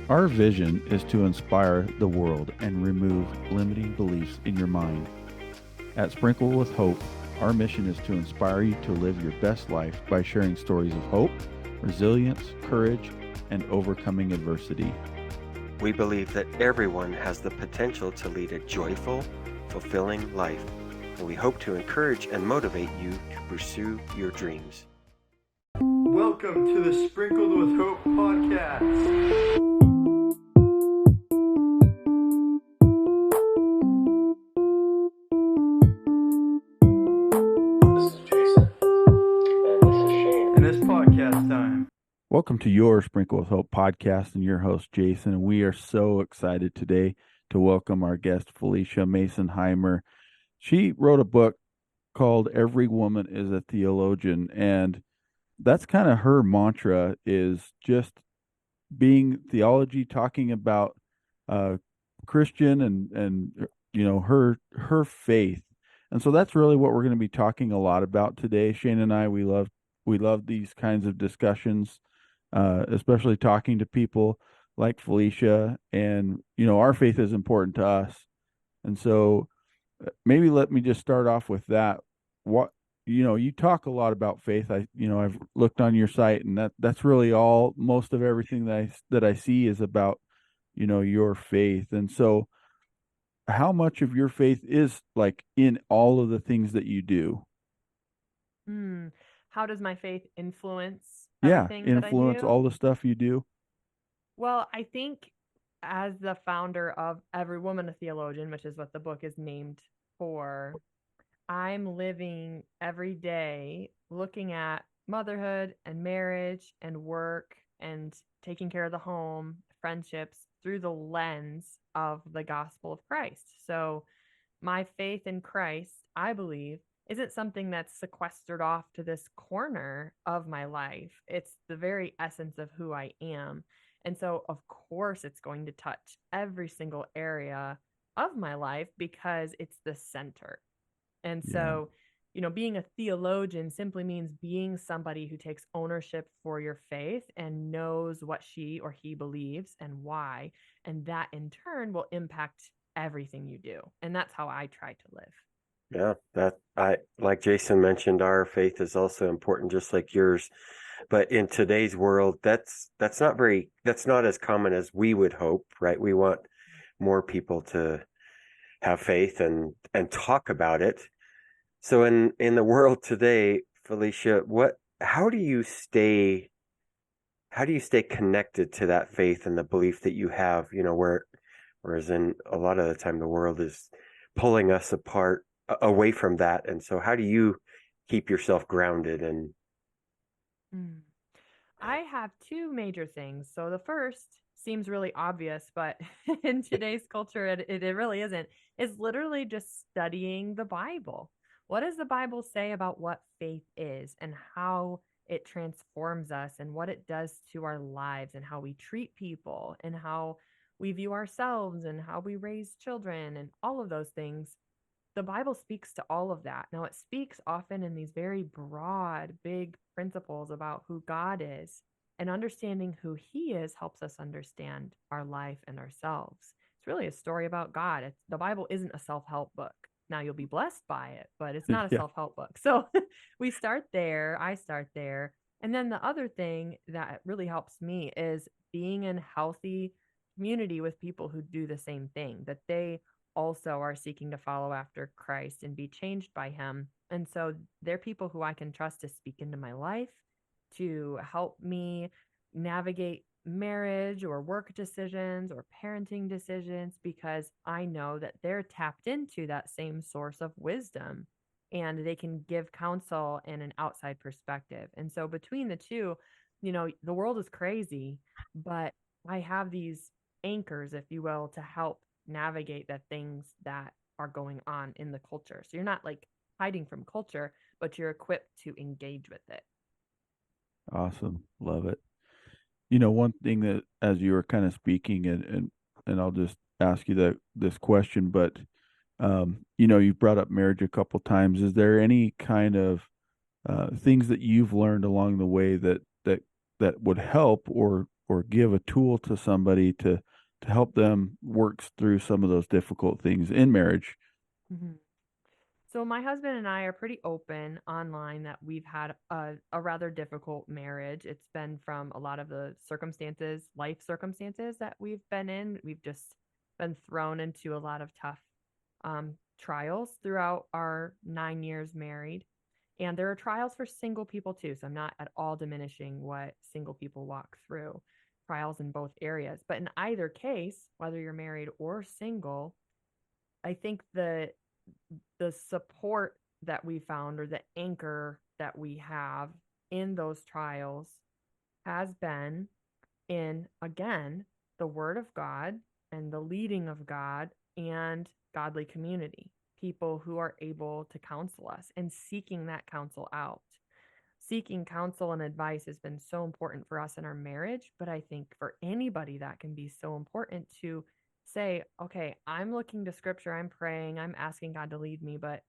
Our vision is to inspire the world and remove limiting beliefs in your mind. At Sprinkle with Hope, our mission is to inspire you to live your best life by sharing stories of hope, resilience, courage, and overcoming adversity. We believe that everyone has the potential to lead a joyful, fulfilling life, and we hope to encourage and motivate you to pursue your dreams. Welcome to the Sprinkled with Hope podcast. This is Jason. And this is Shane. And it's podcast time. Welcome to your Sprinkle with Hope podcast and your host, Jason. And we are so excited today to welcome our guest, Phylicia Masonheimer. She wrote a book called Every Woman is a Theologian, and that's kind of her mantra, is just being theology, talking about Christian and you know her faith. And so that's really what we're going to be talking a lot about today. Shane and I, we love these kinds of discussions, especially talking to people like Phylicia. And you know, our faith is important to us. And so maybe let me just start off with that. What, you know, you talk a lot about faith. I've looked on your site, and that's really all, most of everything that I see is about, you know, your faith. And so how much of your faith is like in all of the things that you do? How does my faith influence Yeah, everything that I influence do? all the stuff you do. Well, I think as the founder of Every Woman a Theologian, which is what the book is named for, I'm living every day looking at motherhood and marriage and work and taking care of the home, friendships through the lens of the gospel of Christ. So my faith in Christ, I believe, isn't something that's sequestered off to this corner of my life. It's the very essence of who I am. And so, of course, it's going to touch every single area of my life because it's the center. And Yeah. so, you know, being a theologian simply means being somebody who takes ownership for your faith and knows what she or he believes and why. And that in turn will impact everything you do. And that's how I try to live. Yeah, like Jason mentioned, our faith is also important, just like yours. But in today's world, that's not as common as we would hope, right? We want more people to have faith and talk about it. So in the world today, Phylicia, how do you stay connected to that faith and the belief that you have, you know, whereas in a lot of the time the world is pulling us apart away from that. And so how do you keep yourself grounded? And I have two major things. So the first seems really obvious, but in today's culture, it really isn't. It's literally just studying the Bible. What does the Bible say about what faith is and how it transforms us and what it does to our lives and how we treat people and how we view ourselves and how we raise children and all of those things? The Bible speaks to all of that. Now, it speaks often in these very broad, big principles about who God is, and understanding who He is helps us understand our life and ourselves. It's really a story about God. The Bible isn't a self help book. Now, you'll be blessed by it, but it's not a Yeah. self help book. So we start there. I start there. And then the other thing that really helps me is being in healthy community with people who do the same thing, that they also are seeking to follow after Christ and be changed by him. And so they're people who I can trust to speak into my life, to help me navigate marriage or work decisions or parenting decisions, because I know that they're tapped into that same source of wisdom and they can give counsel and an outside perspective. And so between the two, you know, the world is crazy, but I have these anchors, if you will, to help navigate the things that are going on in the culture. So you're not like hiding from culture, but you're equipped to engage with it. Awesome. Love it. You know, one thing that as you were kind of speaking, and I'll just ask you this question, but you know, you brought up marriage a couple times. Is there any kind of things that you've learned along the way that would help or or give a tool to somebody to help them work through some of those difficult things in marriage? Mhm. So my husband and I are pretty open online that we've had a rather difficult marriage. It's been from a lot of the circumstances, life circumstances that we've been in. We've just been thrown into a lot of tough trials throughout our 9 years married. And there are trials for single people too. So I'm not at all diminishing what single people walk through, trials in both areas. But in either case, whether you're married or single, I think the support that we found, or the anchor that we have in those trials, has been in, again, the word of God and the leading of God and godly community, people who are able to counsel us and seeking that counsel out. Seeking counsel and advice has been so important for us in our marriage, but I think for anybody that can be so important to say, okay, I'm looking to scripture, I'm praying, I'm asking God to lead me, but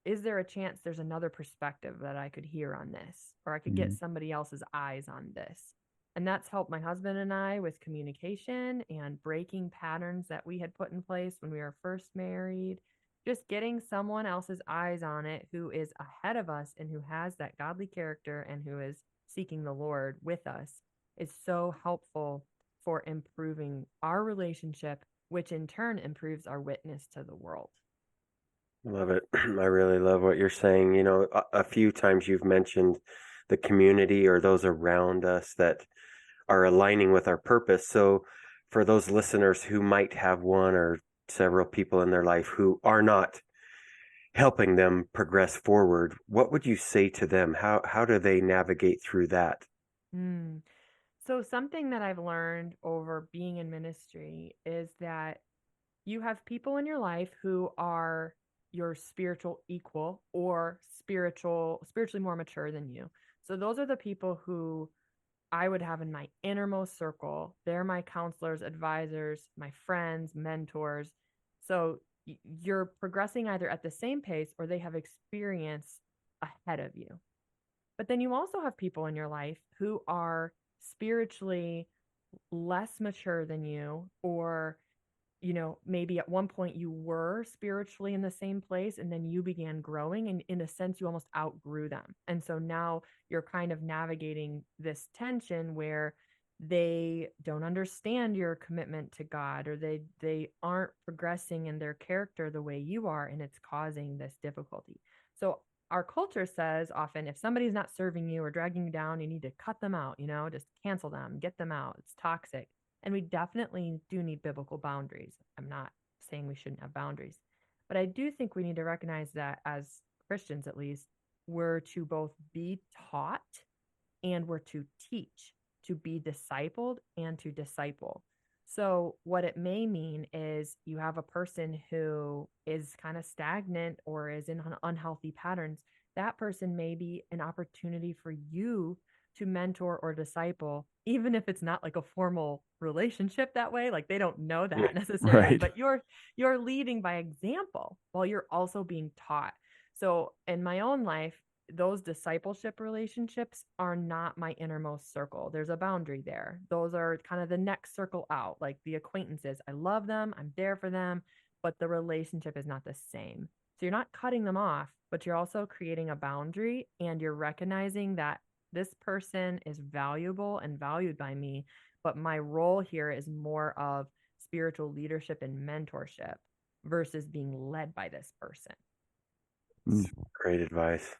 is there a chance there's another perspective that I could hear on this, or I could get Mhm. somebody else's eyes on this? And that's helped my husband and I with communication and breaking patterns that we had put in place when we were first married. Just getting someone else's eyes on it who is ahead of us and who has that godly character and who is seeking the Lord with us is so helpful for improving our relationship, which in turn improves our witness to the world. Love it. I really love what you're saying. You know, a few times you've mentioned the community or those around us that are aligning with our purpose. So, for those listeners who might have one or several people in their life who are not helping them progress forward, what would you say to them? How do they navigate through that? Mm. So, something that I've learned over being in ministry is that you have people in your life who are your spiritual equal or spiritually more mature than you. So, those are the people who I would have in my innermost circle. They're my counselors, advisors, my friends, mentors. So, you're progressing either at the same pace or they have experience ahead of you. But then you also have people in your life who are spiritually less mature than you, or maybe at one point you were spiritually in the same place and then you began growing, and in a sense you almost outgrew them. And so now you're kind of navigating this tension where they don't understand your commitment to God, or they aren't progressing in their character the way you are, and it's causing this difficulty. So our culture says often, if somebody's not serving you or dragging you down, you need to cut them out, just cancel them, get them out. It's toxic. And we definitely do need biblical boundaries. I'm not saying we shouldn't have boundaries, but I do think we need to recognize that as Christians, at least, we're to both be taught and we're to teach, to be discipled and to disciple. So, what it may mean is you have a person who is kind of stagnant or is in unhealthy patterns. That person may be an opportunity for you to mentor or disciple, even if it's not like a formal relationship that way. Like they don't know Yeah. that necessarily, Right. but you're leading by example while you're also being taught. So in my own life, those discipleship relationships are not my innermost circle. There's a boundary there. Those are kind of the next circle out, like the acquaintances. I love them, I'm there for them, but the relationship is not the same. So you're not cutting them off, but you're also creating a boundary, and you're recognizing that this person is valuable and valued by me, but my role here is more of spiritual leadership and mentorship versus being led by this person. Mm, Great advice.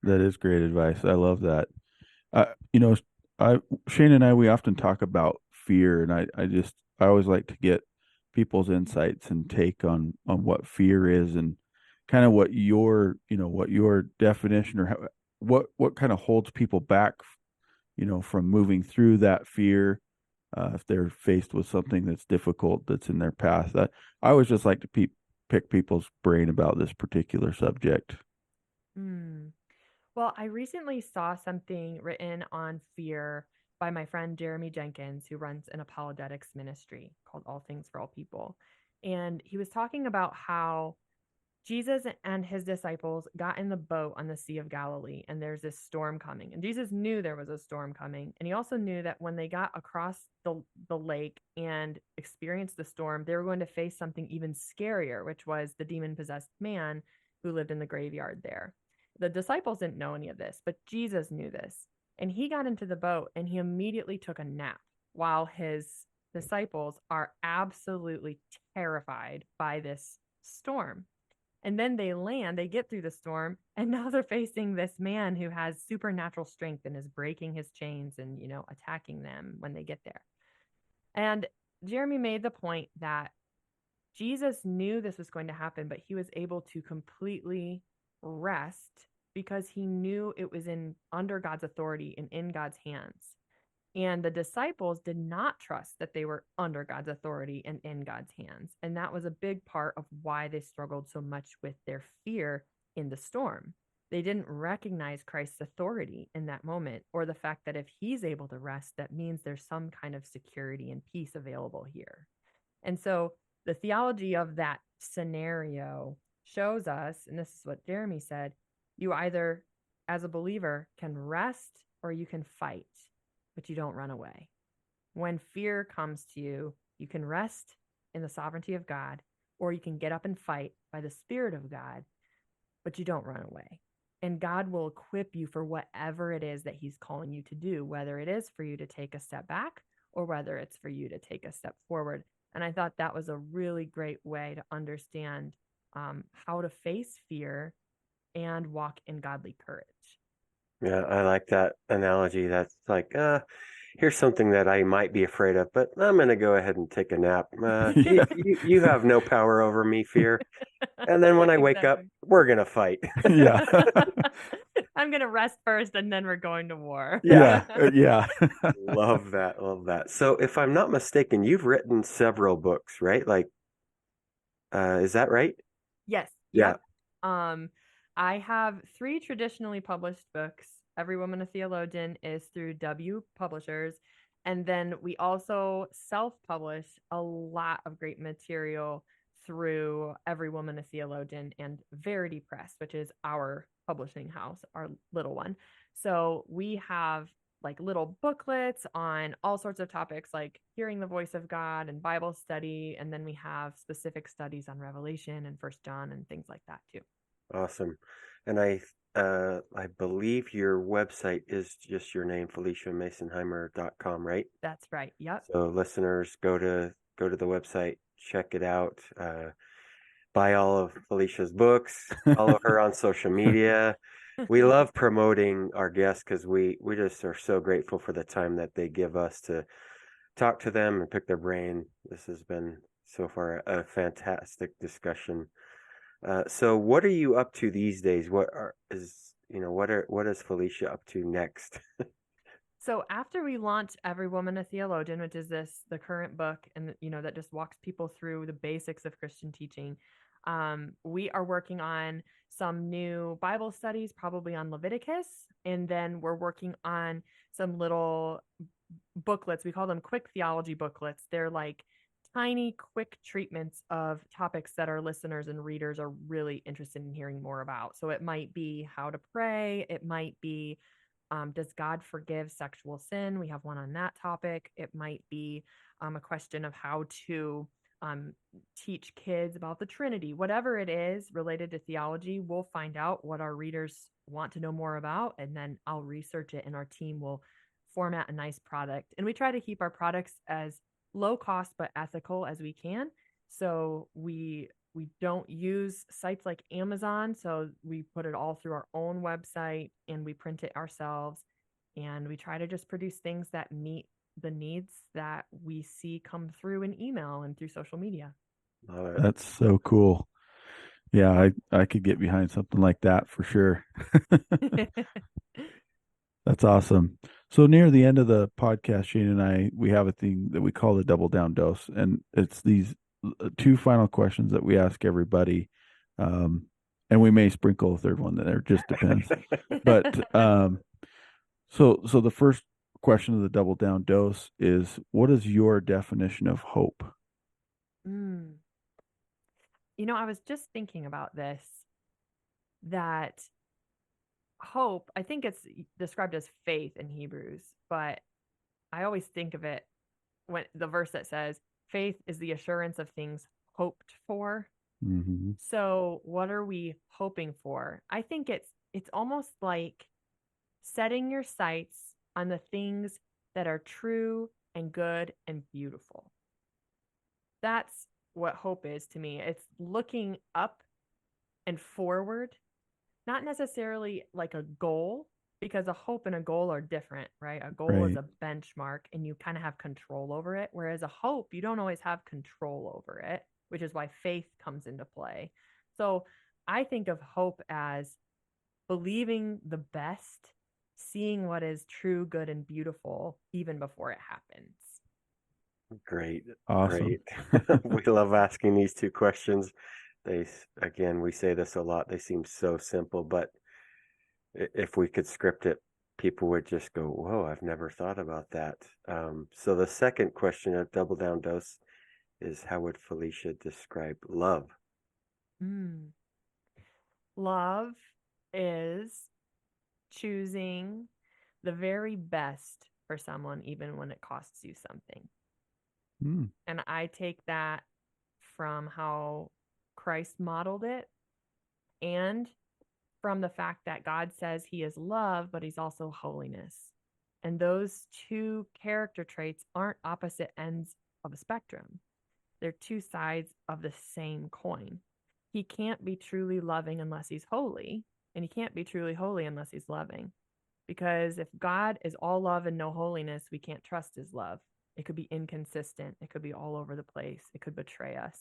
that is great advice. I love that. You know, I Shane and I, we often talk about fear, and I always like to get people's insights and take on what fear is, and kind of what your definition, or what kind of holds people back, from moving through that fear, if they're faced with something that's difficult that's in their path. I always just like to pick people's brain about this particular subject. Hmm. Well, I recently saw something written on fear by my friend Jeremy Jenkins, who runs an apologetics ministry called All Things for All People. And he was talking about how Jesus and his disciples got in the boat on the Sea of Galilee, and there's this storm coming. And Jesus knew there was a storm coming. And he also knew that when they got across the lake and experienced the storm, they were going to face something even scarier, which was the demon-possessed man who lived in the graveyard there. The disciples didn't know any of this, but Jesus knew this. And he got into the boat and he immediately took a nap while his disciples are absolutely terrified by this storm. And then they land, they get through the storm, and now they're facing this man who has supernatural strength and is breaking his chains and, attacking them when they get there. And Jeremy made the point that Jesus knew this was going to happen, but he was able to completely rest because he knew it was under God's authority and in God's hands. And the disciples did not trust that they were under God's authority and in God's hands. And that was a big part of why they struggled so much with their fear in the storm. They didn't recognize Christ's authority in that moment, or the fact that if he's able to rest, that means there's some kind of security and peace available here. And so the theology of that scenario shows us, and this is what Jeremy said, you either, as a believer, can rest or you can fight, but you don't run away. When fear comes to you, you can rest in the sovereignty of God, or you can get up and fight by the Spirit of God, but you don't run away. And God will equip you for whatever it is that he's calling you to do, whether it is for you to take a step back or whether it's for you to take a step forward. And I thought that was a really great way to understand how to face fear and walk in godly courage. Yeah, I like that analogy. That's like, here's something that I might be afraid of, but I'm going to go ahead and take a nap. You have no power over me, fear. And then when I wake up, we're going to fight. Yeah. I'm going to rest first and then we're going to war. Yeah. Love that. Love that. So if I'm not mistaken, you've written several books, right? Like, is that right? Yes. Yeah. Yep. I have 3 traditionally published books. Every Woman a Theologian is through W Publishers. And then we also self-publish a lot of great material through Every Woman a Theologian and Verity Press, which is our publishing house, our little one. So we have like little booklets on all sorts of topics like hearing the voice of God and Bible study. And then we have specific studies on Revelation and 1 John and things like that too. Awesome. And I believe your website is just your name, PhyliciaMasonheimer.com, right? That's right. Yep. So listeners, go to the website, check it out, buy all of Phylicia's books, follow her on social media. We love promoting our guests because we just are so grateful for the time that they give us to talk to them and pick their brain. This has been so far a fantastic discussion. So what are you up to these days? What is Phylicia up to next? So after we launched Every Woman a Theologian, which is the current book, and that just walks people through the basics of Christian teaching, we are working on some new Bible studies, probably on Leviticus, and then we're working on some little booklets. We call them quick theology booklets. They're like tiny, quick treatments of topics that our listeners and readers are really interested in hearing more about. So it might be how to pray. It might be, does God forgive sexual sin? We have one on that topic. It might be a question of how to teach kids about the Trinity. Whatever it is related to theology, we'll find out what our readers want to know more about, and then I'll research it, and our team will format a nice product. And we try to keep our products as low cost but ethical as we can. So we don't use sites like Amazon. So we put it all through our own website and we print it ourselves. And we try to just produce things that meet the needs that we see come through in email and through social media. That's so cool. Yeah, I could get behind something like that for sure. That's awesome. So near the end of the podcast, Shane and I, we have a thing that we call the double down dose. And it's these 2 final questions that we ask everybody. And we may sprinkle a third one there, just depends. But so the first question of the double down dose is, what is your definition of hope? I was just thinking about this, that hope, I think it's described as faith in Hebrews, but I always think of it when the verse that says, faith is the assurance of things hoped for. Mm-hmm. So what are we hoping for? I think it's almost like setting your sights on the things that are true and good and beautiful. That's what hope is to me. It's looking up and forward, not necessarily like a goal, because a hope and a goal are different, right? A goal is Right. a benchmark and you kind of have control over it, whereas a hope, you don't always have control over it, which is why faith comes into play. So I think of hope as believing the best, seeing what is true, good, and beautiful even before it happens. Great, Awesome. great. We love asking these two questions. Again, we say this a lot. They seem so simple, but if we could script it, people would just go, "Whoa, I've never thought about that." So the second question of Double Down Dose is, how would Phylicia describe love? Mm. Love is choosing the very best for someone, even when it costs you something. Mm. And I take that from how Christ modeled it, and from the fact that God says he is love, but he's also holiness. And those two character traits aren't opposite ends of a spectrum. They're two sides of the same coin. He can't be truly loving unless he's holy, and he can't be truly holy unless he's loving. Because if God is all love and no holiness, we can't trust his love. It could be inconsistent. It could be all over the place. It could betray us.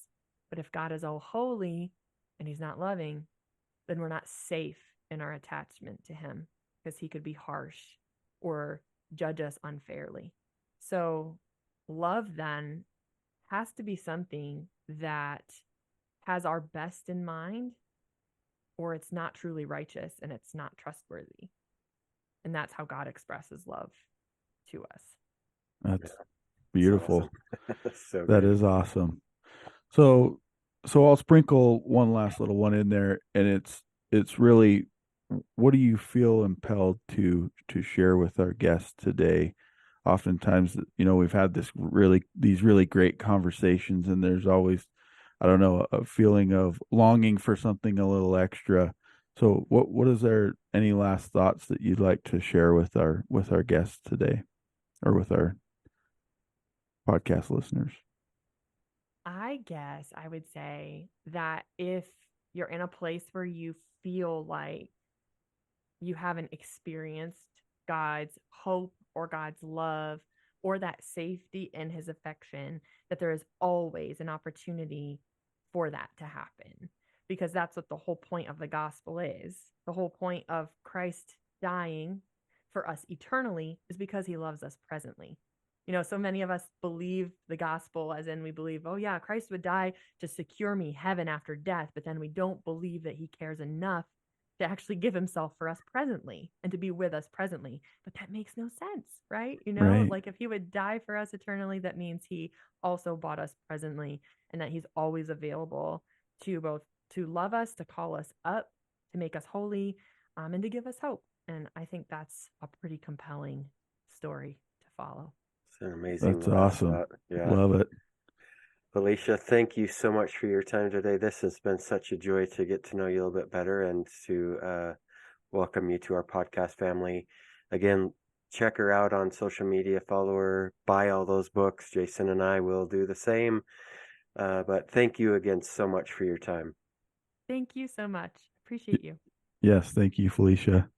But if God is all holy and he's not loving, then we're not safe in our attachment to him, because he could be harsh or judge us unfairly. So love then has to be something that has our best in mind, or it's not truly righteous and it's not trustworthy. And that's how God expresses love to us. That's That's beautiful. awesome. So That good. is awesome. So I'll sprinkle one last little one in there, and it's really, what do you feel impelled to share with our guests today? Oftentimes, we've had these really great conversations, and there's always, I don't know, a feeling of longing for something a little extra. So what is there, any last thoughts that you'd like to share with our guests today, or with our podcast listeners? I guess I would say that if you're in a place where you feel like you haven't experienced God's hope or God's love or that safety in his affection, that there is always an opportunity for that to happen. Because that's what the whole point of the gospel is. The whole point of Christ dying for us eternally is because he loves us presently. So many of us believe the gospel as in we believe, oh yeah, Christ would die to secure me heaven after death, but then we don't believe that he cares enough to actually give himself for us presently and to be with us presently. But that makes no sense, right? Right. Like if he would die for us eternally, that means he also bought us presently, and that he's always available to both to love us, to call us up, to make us holy, and to give us hope. And I think that's a pretty compelling story to follow. It's an amazing That's last awesome. thought. Yeah. Love it. Phylicia, thank you so much for your time today. This has been such a joy to get to know you a little bit better and to welcome you to our podcast family. Again, check her out on social media, follow her, buy all those books. Jason and I will do the same. But thank you again so much for your time. Thank you so much. Appreciate you. Yes, thank you, Phylicia.